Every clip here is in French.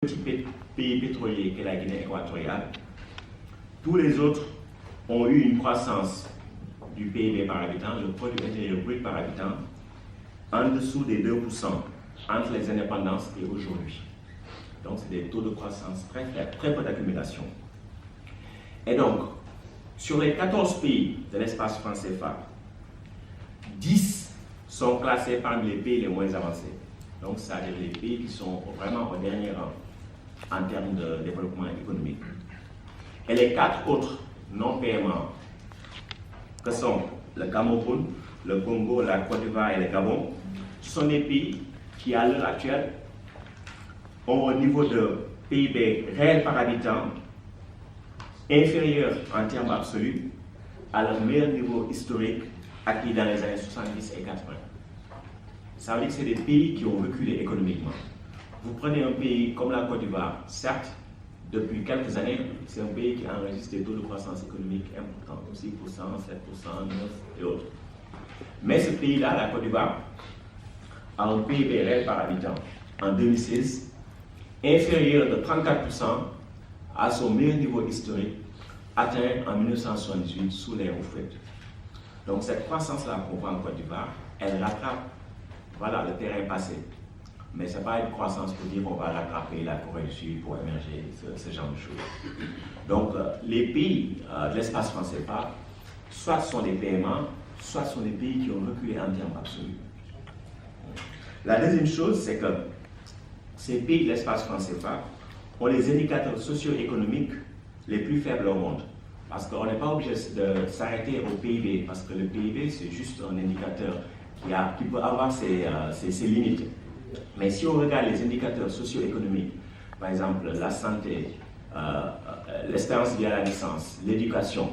Petit pays pétrolier qu'est la Guinée équatoriale, tous les autres ont eu une croissance du PIB par habitant, le produit intérieur brut par habitant, en dessous des 2% entre les indépendances et aujourd'hui. Donc c'est des taux de croissance très faibles, très peu d'accumulation. Et donc, sur les 14 pays de l'espace franc CFA, 10 sont classés parmi les pays les moins avancés. Donc, c'est-à-dire les pays qui sont vraiment au dernier rang en termes de développement économique. Et les 4 autres non-paiements, que sont le Cameroun, le Congo, la Côte d'Ivoire et le Gabon, sont des pays qui, à l'heure actuelle, ont un niveau de PIB réel par habitant inférieur en termes absolus à leur meilleur niveau historique acquis dans les années 70 et 80. Ça veut dire que c'est des pays qui ont reculé économiquement. Vous prenez un pays comme la Côte d'Ivoire, certes, depuis quelques années, c'est un pays qui enregistre des taux de croissance économique importants, 6%, 7%, 9% et autres. Mais ce pays-là, la Côte d'Ivoire, a un PIB réel par habitant en 2016 inférieur de 34% à son meilleur niveau historique atteint en 1978 sous l'ère Houphouët. Donc cette croissance-là qu'on voit en Côte d'Ivoire, elle rattrape le terrain passé. Mais ce n'est pas une croissance pour dire qu'on va rattraper la Corée du Sud pour émerger, ce genre de choses. Donc, les pays de l'espace franc CFA, soit sont des paiements, soit sont des pays qui ont reculé en termes absolus. La deuxième chose, c'est que ces pays de l'espace franc CFA ont les indicateurs socio-économiques les plus faibles au monde. Parce qu'on n'est pas obligé de s'arrêter au PIB, parce que le PIB, c'est juste un indicateur qui peut avoir ses limites. Mais si on regarde les indicateurs socio-économiques, par exemple la santé, l'espérance de vie à la naissance, l'éducation,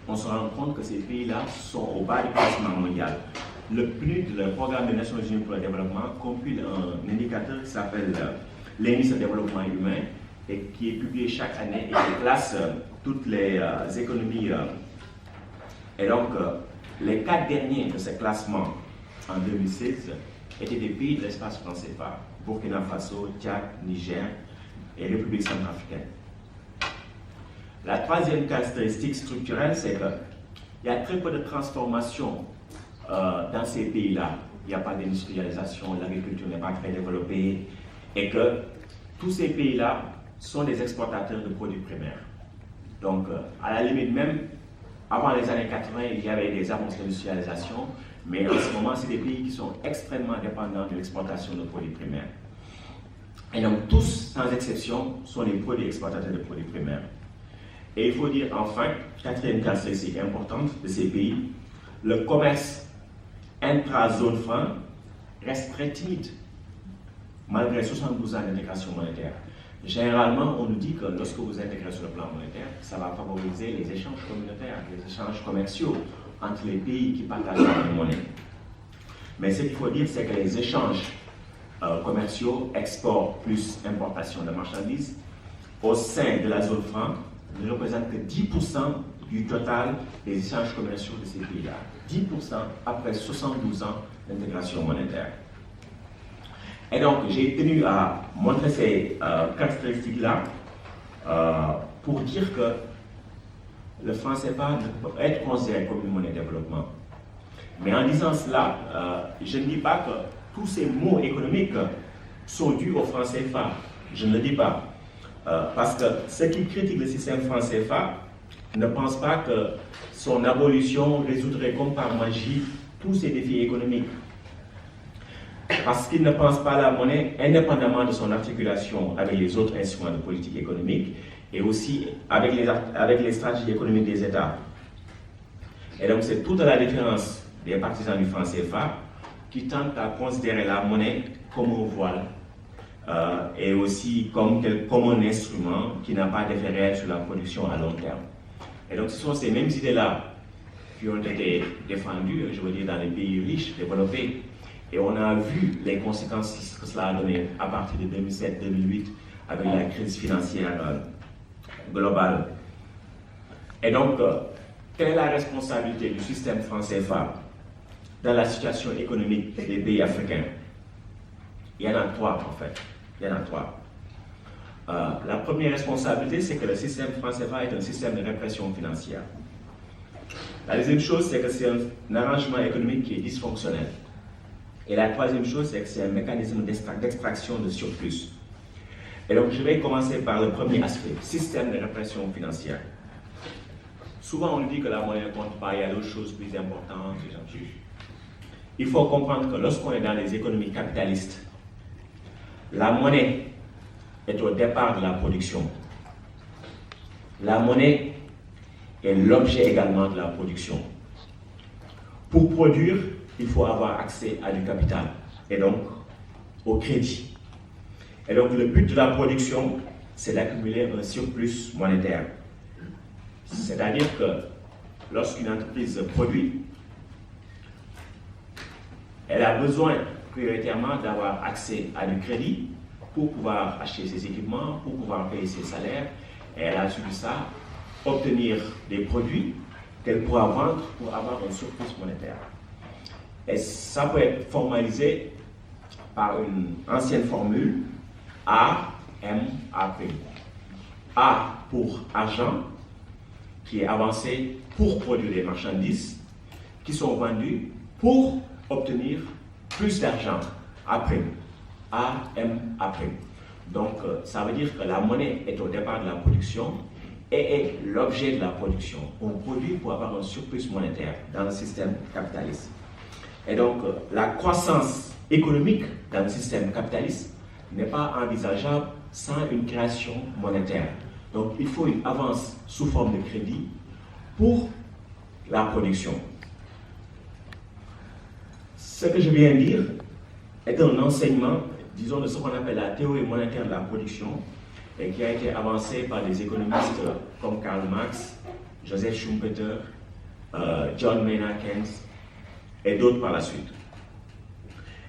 on se rend compte que ces pays-là sont au bas du classement mondial. Le PNUD, le Programme des Nations Unies pour le Développement, compile un indicateur qui s'appelle l'indice de développement humain et qui est publié chaque année et qui classe toutes les économies. Et donc, les 4 derniers de ce classement en 2016 étaient des pays de l'espace franc CFA, Burkina Faso, Tchad, Niger et République centrafricaine. La troisième caractéristique structurelle, c'est qu'il y a très peu de transformation dans ces pays-là. Il n'y a pas d'industrialisation, l'agriculture n'est pas très développée et que tous ces pays-là sont des exportateurs de produits primaires. Donc, à la limite même, avant les années 80, il y avait des avances d'industrialisation, mais en ce moment, c'est des pays qui sont extrêmement dépendants de l'exportation de produits primaires. Et donc, tous, sans exception, sont des produits exportateurs de produits primaires. Et il faut dire enfin, quatrième caractéristique importante de ces pays, le commerce intra-zone franc reste très timide, malgré 72 ans d'intégration monétaire. Généralement, on nous dit que lorsque vous intégrez sur le plan monétaire, ça va favoriser les échanges communautaires, les échanges commerciaux entre les pays qui partagent la même monnaie. Mais ce qu'il faut dire, c'est que les échanges commerciaux, export plus importation de marchandises, au sein de la zone franc, ne représentent que 10% du total des échanges commerciaux de ces pays-là. 10% après 72 ans d'intégration monétaire. Et donc, j'ai tenu à montrer ces caractéristiques-là pour dire que le franc CFA ne peut être considéré comme une monnaie de développement. Mais en disant cela, je ne dis pas que tous ces mots économiques sont dus au franc CFA. Je ne le dis pas. Parce que ceux qui critiquent le système franc CFA ne pensent pas que son abolition résoudrait comme par magie tous ces défis économiques. Parce qu'ils ne pensent pas à la monnaie indépendamment de son articulation avec les autres instruments de politique économique et aussi avec les stratégies économiques des États. Et donc c'est toute la différence des partisans du franc CFA qui tentent à considérer la monnaie comme un voile et aussi comme un instrument qui n'a pas d'effet réel sur la production à long terme. Et donc ce sont ces mêmes idées-là qui ont été défendues, je veux dire, dans les pays riches, développés. Et on a vu les conséquences que cela a donné à partir de 2007-2008 avec la crise financière globale. Et donc, quelle est la responsabilité du système franc CFA dans la situation économique des pays africains? Il y en a 3 en fait. Il y en a 3. La première responsabilité, c'est que le système franc CFA est un système de répression financière. La deuxième chose, c'est que c'est un arrangement économique qui est dysfonctionnel. Et la troisième chose, c'est que c'est un mécanisme d'extraction de surplus. Et donc, je vais commencer par le premier aspect, système de répression financière. Souvent, on dit que la monnaie ne compte pas, il y a d'autres choses plus importantes. Il faut comprendre que lorsqu'on est dans les économies capitalistes, la monnaie est au départ de la production. La monnaie est l'objet également de la production. Pour produire, il faut avoir accès à du capital et donc au crédit. Et donc le but de la production, c'est d'accumuler un surplus monétaire. C'est-à-dire que lorsqu'une entreprise produit, elle a besoin prioritairement d'avoir accès à du crédit pour pouvoir acheter ses équipements, pour pouvoir payer ses salaires, et elle a su ça, obtenir des produits qu'elle pourra vendre pour avoir un surplus monétaire. Et ça peut être formalisé par une ancienne formule A, M, A'. A pour argent, qui est avancé pour produire des marchandises qui sont vendues pour obtenir plus d'argent après. A, M, A'. Donc, ça veut dire que la monnaie est au départ de la production et est l'objet de la production. On produit pour avoir un surplus monétaire dans le système capitaliste. Et donc, la croissance économique dans le système capitaliste n'est pas envisageable sans une création monétaire. Donc, il faut une avance sous forme de crédit pour la production. Ce que je viens de dire est un enseignement, disons, de ce qu'on appelle la théorie monétaire de la production et qui a été avancé par des économistes comme Karl Marx, Joseph Schumpeter, John Maynard Keynes et d'autres par la suite.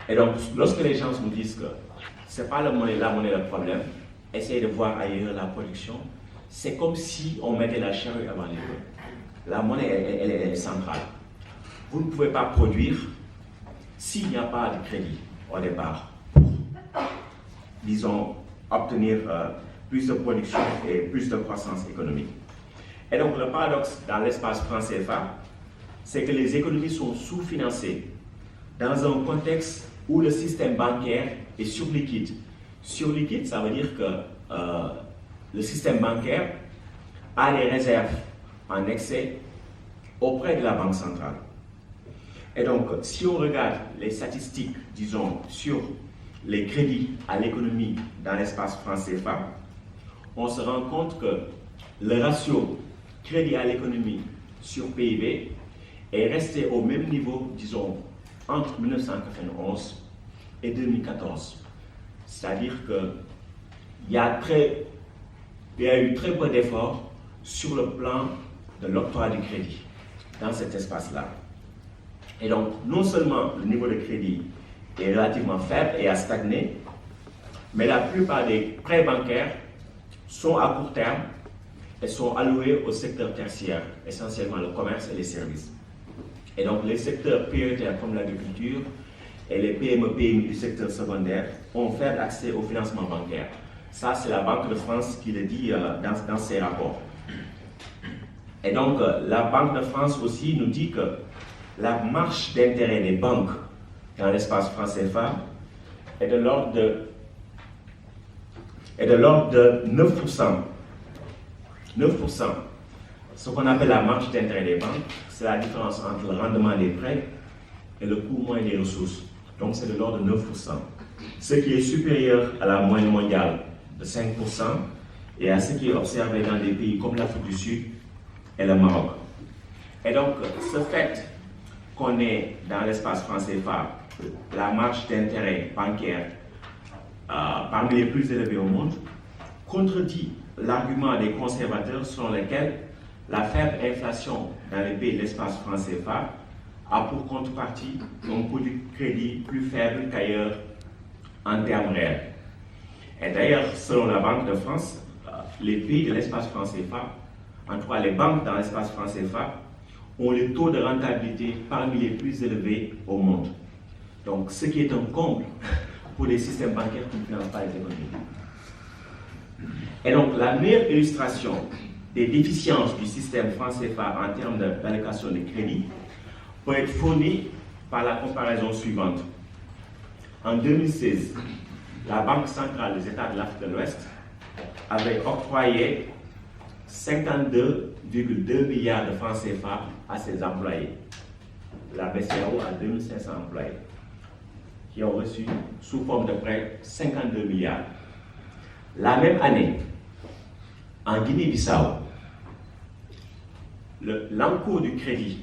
Et donc, lorsque les gens nous disent que ce n'est pas la monnaie le problème, essayez de voir ailleurs la production, c'est comme si on mettait la charrue avant les bœufs. La monnaie, elle est centrale. Vous ne pouvez pas produire s'il n'y a pas de crédit au départ pour, disons, obtenir plus de production et plus de croissance économique. Et donc, le paradoxe dans l'espace franc CFA, c'est que les économies sont sous-financées dans un contexte où le système bancaire est surliquide. Surliquide, ça veut dire que le système bancaire a des réserves en excès auprès de la Banque centrale. Et donc, si on regarde les statistiques, disons, sur les crédits à l'économie dans l'espace franc CFA, on se rend compte que le ratio crédit à l'économie sur PIB est resté au même niveau, disons, entre 1991 et 2014. C'est-à-dire qu'il y a eu très peu d'efforts sur le plan de l'octroi du crédit dans cet espace-là. Et donc, non seulement le niveau de crédit est relativement faible et a stagné, mais la plupart des prêts bancaires sont à court terme et sont alloués au secteur tertiaire, essentiellement le commerce et les services. Et donc, les secteurs prioritaires comme l'agriculture et les PME-PMI du secteur secondaire ont faible accès au financement bancaire. Ça, c'est la Banque de France qui le dit dans ses rapports. Et donc, la Banque de France aussi nous dit que la marge d'intérêt des banques dans l'espace franc CFA est de l'ordre de 9%. 9%. Ce qu'on appelle la marge d'intérêt des banques, c'est la différence entre le rendement des prêts et le coût moyen des ressources. Donc, c'est de l'ordre de 9%. Ce qui est supérieur à la moyenne mondiale de 5% et à ce qui est observé dans des pays comme l'Afrique du Sud et le Maroc. Et donc, ce fait qu'on est dans l'espace franc CFA, la marge d'intérêt bancaire parmi les plus élevées au monde, contredit l'argument des conservateurs selon lequel la faible inflation dans les pays de l'espace franc CFA a pour contrepartie un coût du crédit plus faible qu'ailleurs en termes réels. Et d'ailleurs, selon la Banque de France, les pays de l'espace franc CFA, en tout cas les banques dans l'espace franc CFA, ont les taux de rentabilité parmi les plus élevés au monde. Donc, ce qui est un comble pour les systèmes bancaires qui ne financent pas les économies. Et donc, la meilleure illustration des déficiences du système franc CFA en termes d'allocation de crédit peut être fournie par la comparaison suivante. En 2016, la Banque centrale des États de l'Afrique de l'Ouest avait octroyé 52,2 milliards de francs CFA à ses employés. La BCEAO a 2500 employés qui ont reçu sous forme de prêts 52 milliards. La même année, en Guinée-Bissau, l'encours du crédit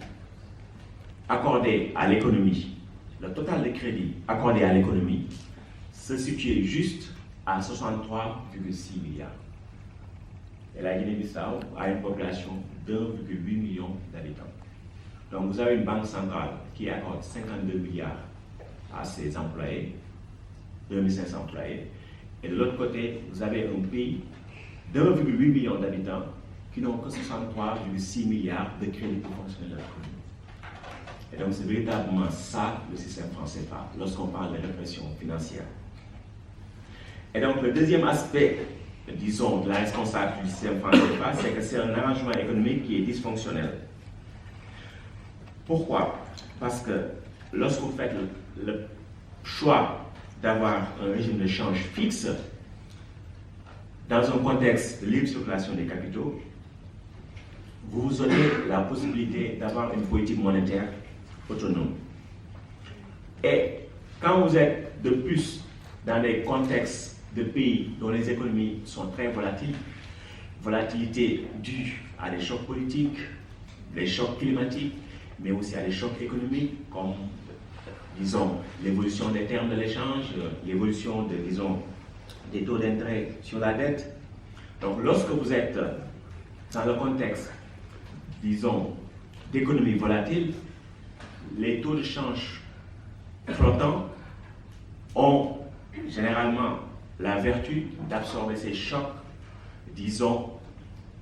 accordé à l'économie, le total de crédit accordé à l'économie, se situait juste à 63,6 milliards. Et la Guinée-Bissau a une population d'1,8 million d'habitants. Donc vous avez une banque centrale qui accorde 52 milliards à ses employés, 2500 employés, et de l'autre côté, vous avez un pays d'1,8 million d'habitants qui n'ont que 63,6 milliards de crédits pour fonctionner leur économie. Et donc c'est véritablement ça le système franc CFA lorsqu'on parle de répression financière. Et donc le deuxième aspect, disons, de la responsabilité du système franc CFA, c'est que c'est un arrangement économique qui est dysfonctionnel. Pourquoi? Parce que lorsque vous faites le choix d'avoir un régime de change fixe, dans un contexte de libre circulation des capitaux, vous vous donnez la possibilité d'avoir une politique monétaire autonome. Et quand vous êtes de plus dans des contextes de pays dont les économies sont très volatiles, volatilité due à des chocs politiques, des chocs climatiques, mais aussi à des chocs économiques comme, disons, l'évolution des termes de l'échange, l'évolution de, disons, des taux d'intérêt sur la dette. Donc, lorsque vous êtes dans le contexte, disons, d'économie volatile, les taux de change flottants ont généralement la vertu d'absorber ces chocs, disons,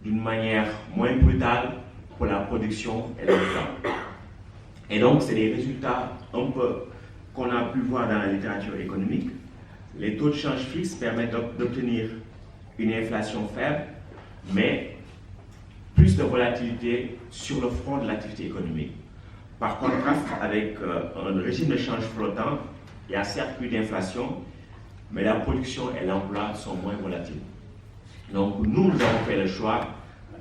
d'une manière moins brutale pour la production et l'emploi. Et donc, c'est des résultats un peu qu'on a pu voir dans la littérature économique. Les taux de change fixes permettent d'obtenir une inflation faible, mais plus de volatilité sur le front de l'activité économique. Par contraste, avec un régime de change flottant, il y a certes plus d'inflation, mais la production et l'emploi sont moins volatiles. Donc, nous avons fait le choix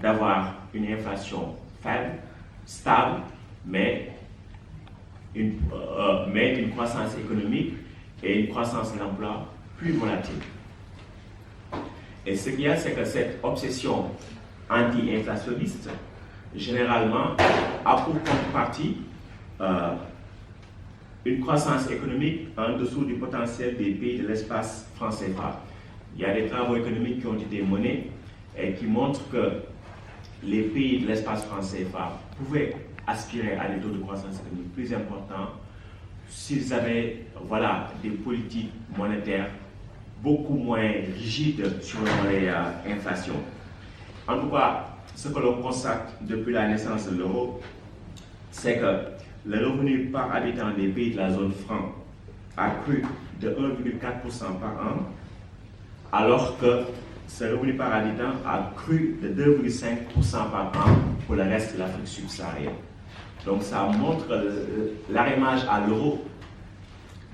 d'avoir une inflation faible, stable, mais une croissance économique et une croissance de l'emploi plus volatile. Et ce qu'il y a, c'est que cette obsession anti-inflationniste, généralement, a pour contrepartie une croissance économique en dessous du potentiel des pays de l'espace franc CFA. Il y a des travaux économiques qui ont été menés et qui montrent que les pays de l'espace franc CFA pouvaient aspirer à des taux de croissance économique plus importants s'ils avaient, voilà, des politiques monétaires beaucoup moins rigides sur l'inflation. En tout cas, ce que l'on constate depuis la naissance de l'euro, c'est que le revenu par habitant des pays de la zone franc a cru de 1,4% par an, alors que ce revenu par habitant a cru de 2,5% par an pour le reste de l'Afrique subsaharienne. Donc ça montre que l'arrimage à l'euro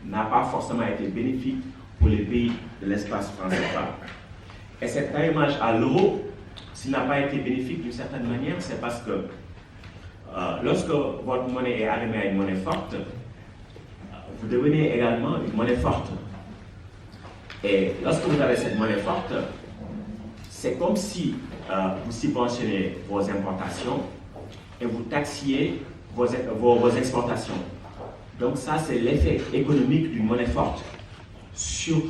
n'a pas forcément été bénéfique pour les pays de l'espace franc CFA. Et cet arrimage à l'euro, s'il n'a pas été bénéfique d'une certaine manière, c'est parce que lorsque votre monnaie est arrimée à une monnaie forte, vous devenez également une monnaie forte. Et lorsque vous avez cette monnaie forte, c'est comme si vous subventionnez vos importations et vous taxiez vos exportations. Donc ça, c'est l'effet économique d'une monnaie forte sur,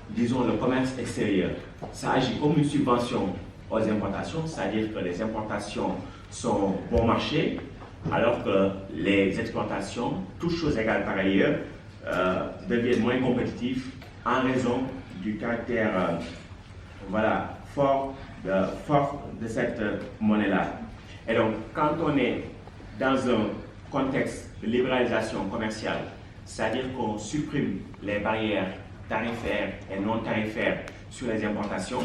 disons, le commerce extérieur. Ça agit comme une subvention aux importations, c'est-à-dire que les importations sont bon marché, alors que les exportations, toutes choses égales par ailleurs, deviennent moins compétitives en raison du caractère voilà, fort de cette monnaie-là. Et donc, quand on est dans un contexte de libéralisation commerciale, c'est-à-dire qu'on supprime les barrières tarifaires et non tarifaires sur les importations,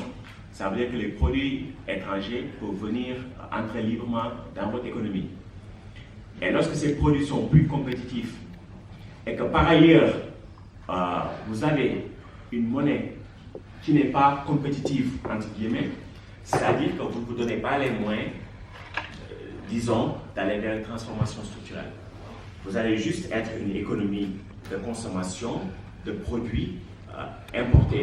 Ça veut dire que les produits étrangers peuvent venir entrer librement dans votre économie. Et lorsque ces produits sont plus compétitifs et que par ailleurs, vous avez une monnaie qui n'est pas compétitive, entre guillemets, c'est-à-dire que vous ne vous donnez pas les moyens, disons, d'aller vers une transformation structurelle. Vous allez juste être une économie de consommation de produits importés.